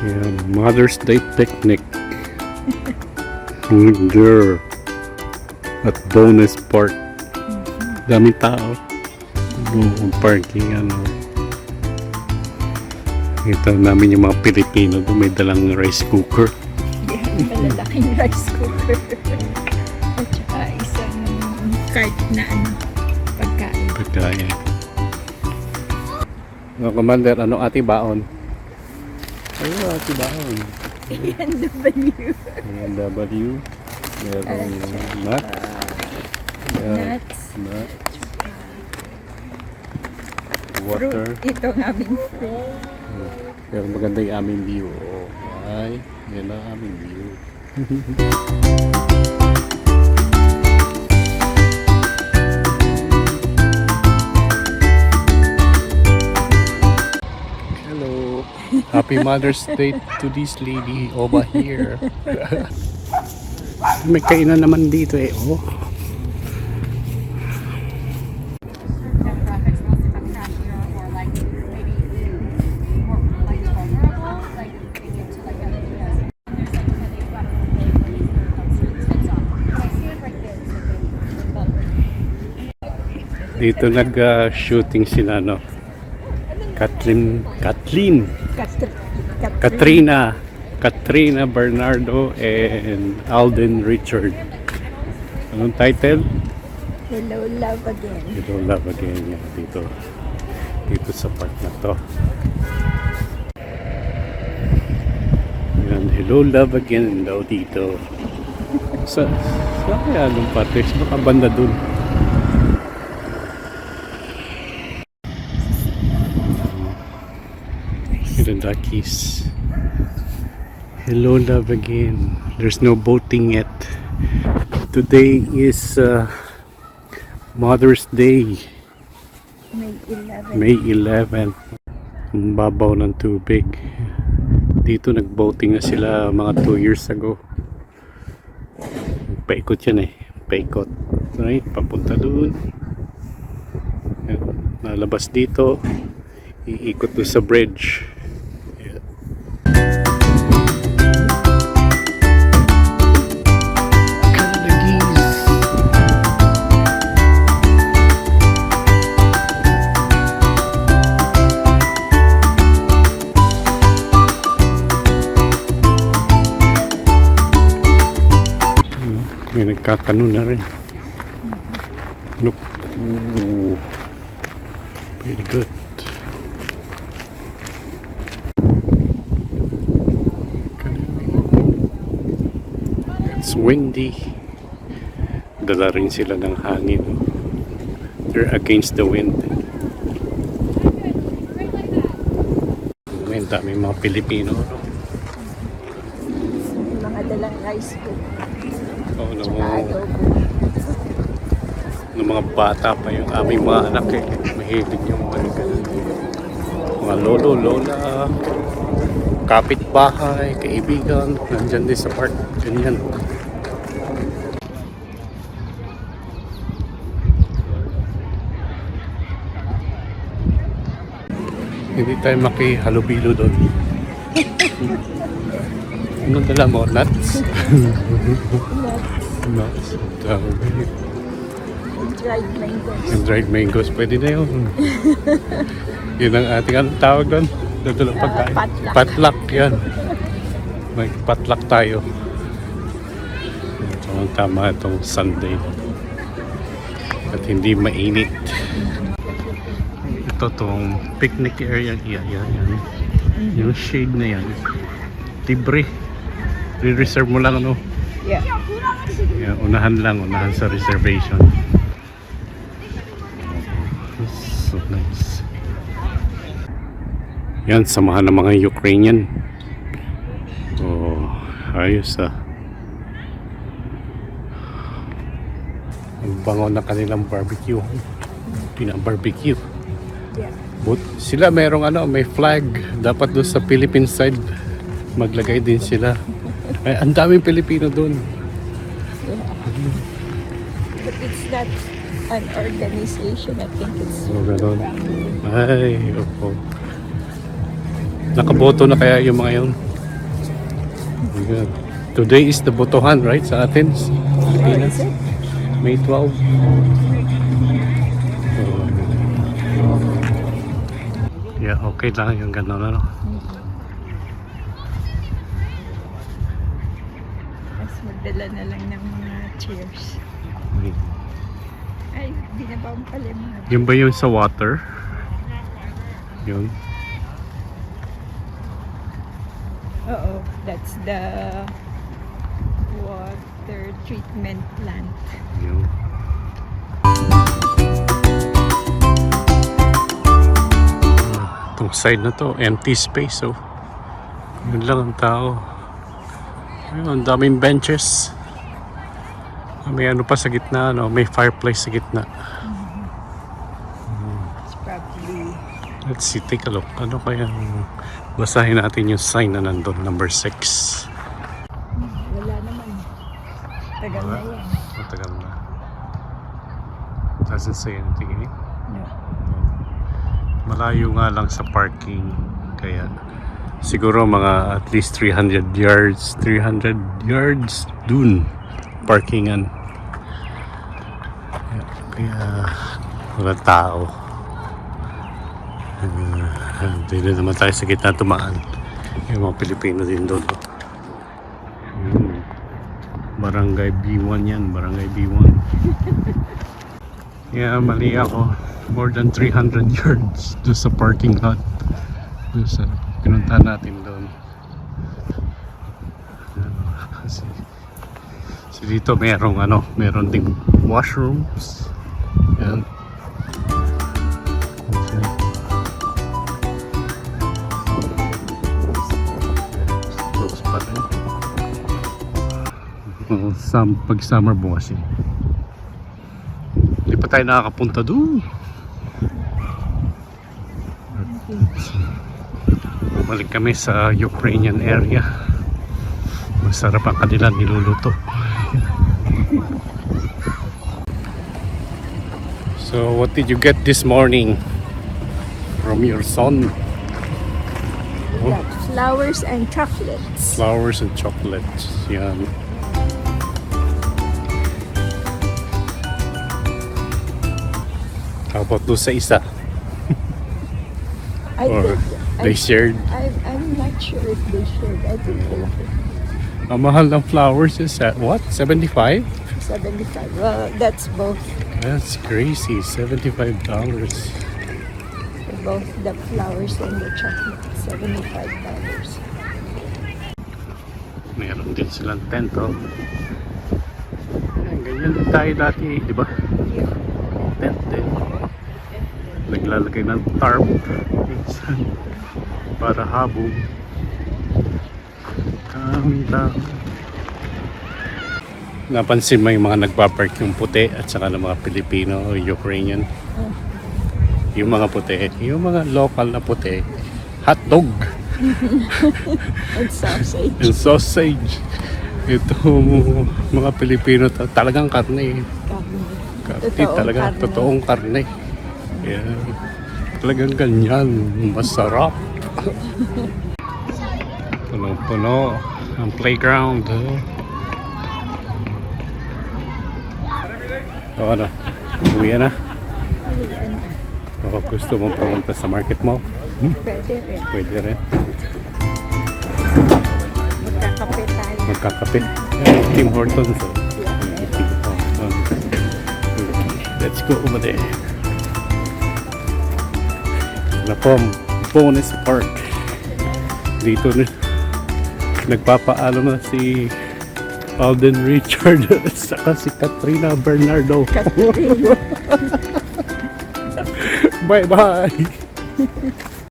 Yan, Mother's Day picnic. There at Bonus Park. Daming tao. Parking ano. Ito namin yung mga Pilipino doon, may dalang rice cooker. Yeah, malalaking rice cooker. At saka isang cart na ano, pagkain. Pagkain. Commander, ano ati baon? Ano ati baon? A&W. A&W. Merong nut. Nuts. Nut. Water. Fruit. Ito ang aming fruit. Pero maganda yung aming view. Oh, ay, yan ang aming view. Hello. Happy Mother's Day to this lady over here. May kainan naman dito eh. Oh. Dito nag-shooting sila, no? Katrina Bernardo and Alden Richard. Anong title? Hello, love again. Hello, love again. Yan, dito sa park na to. Yan, hello, love again daw dito. Sa kaya anong parte? Baka banda dun. The duckies. Hello, love again. There's no boating yet. Today is Mother's Day. May 11. May 11. Ang babaw ng tubig. Dito nag-boating na sila mga 2 years ago. Paikot yan eh. Paikot. Right? Papunta doon. Nalabas dito. Iikot doon sa bridge. May nagkakano na rin. Look. Ooh. Very good. It's windy. Dala rin sila ng hangin. They're against the wind. May dami mga Pilipino. Mga dalang rice cooker. Oo, ng mga bata pa yung aming mga anak eh. Mahilig yung mga lolo, lola, kapitbahay, kaibigan, nandyan din sa park. Ganyan. Hindi tayo makihalubilo doon. Ano dala mo? Nuts? Nuts. Dried mangoes. Yung dried mangoes, pwede na yun. Yun ang ating anong tawag doon? Dito pagkain. Potluck. Potluck, yan. May potluck tayo. Ito ang tama itong Sunday. At hindi mainit. Ito tong picnic area. Yan. Yung shade na yan. Libre. Re-reserve mo lang ano. Yeah. Yan, unahan sa reservation. So nice. Yan, samahan ng mga Ukrainian. Oh, ayos ah. Ang bango na kanilang barbecue. Pinang-barbecue. Yeah. But sila merong may flag. Dapat doon sa Philippine side maglagay din sila. Ay, ang daming Pilipino doon. But it's not an organization. I think it's Ganon. Ay, opo. Nakaboto na kaya yung mga yun? Ayan. Today is the Botohan, right? Sa Athens, Pilipinas. Is it? May 12. Yeah, okay lang yung gano'n, ano? Mas magdala na lang ng mga chairs. Ay, di na ba ang pala yung mga... Yun ba yung sa water? Yun. Oo, that's the water treatment plant. Yun. Itong side na to, empty space, oh. Yun lang ang tao. Ayun, ang daming benches. May ano pa sa gitna, no? May fireplace sa gitna. It's probably... Let's see, take a look. Ano kaya basahin natin yung sign na nandun, number 6. Wala naman. Tagal na yan. Matagal na. Doesn't say anything, eh? No. Malayo nga lang sa parking. Kaya siguro mga at least 300 yards. 300 yards dun. Parkingan. Kaya walang tao. Hindi na naman tayo sa gitna tumaan. Yung mga Pilipino din doon. Barangay B1 yan. Barangay B1. Yeah, mali ako. More than 300 yards doon sa parking lot. Doon sa pinuntahan natin doon. Kasi dito meron ding washrooms. Yan. Close pa rin. Pag summer bukas eh. Hindi pa tayo nakakapunta doon. Bumalik kami sa Ukrainian area. Masarap ang kanilang niluluto. So what did you get this morning from your son? We got flowers and chocolates. Flowers and chocolates. Yan. How about doon sa isa? I Or think, they shared? I'm not sure if they shared. I think they shared. Ang mahal ng flowers is at what? 75? 75. Well, that's both. That's crazy. $75. Both the flowers and the chocolate. $75. Meron din silang tent, oh. Ayan, ganyan din tayo dati, di ba? Yeah. Tent din. Naglalagay ng tarp minsan para habong. Kaming tao. Napansin mo yung mga nagpapark yung puti at saka ng mga Pilipino o Ukrainian. Yung mga puti, yung mga local na puti, hotdog And sausage. and sausage. Ito mga Pilipino talagang karne. Karne talaga, karne. totoong karne. Yeah. Talagang ganyan, masarap. Punong-puno ang playground. O ano, uwi na? O gusto mo pumunta sa market mall? Pwede rin. Pwede rin. Magkakape tayo. Magkakape. Yan, Tim Hortons. Oh. Let's go over there. Wala po, bonus park. Dito na nagpapaalam na si Alden Richard at saka si Katrina Bernardo. Katrina. Bye bye.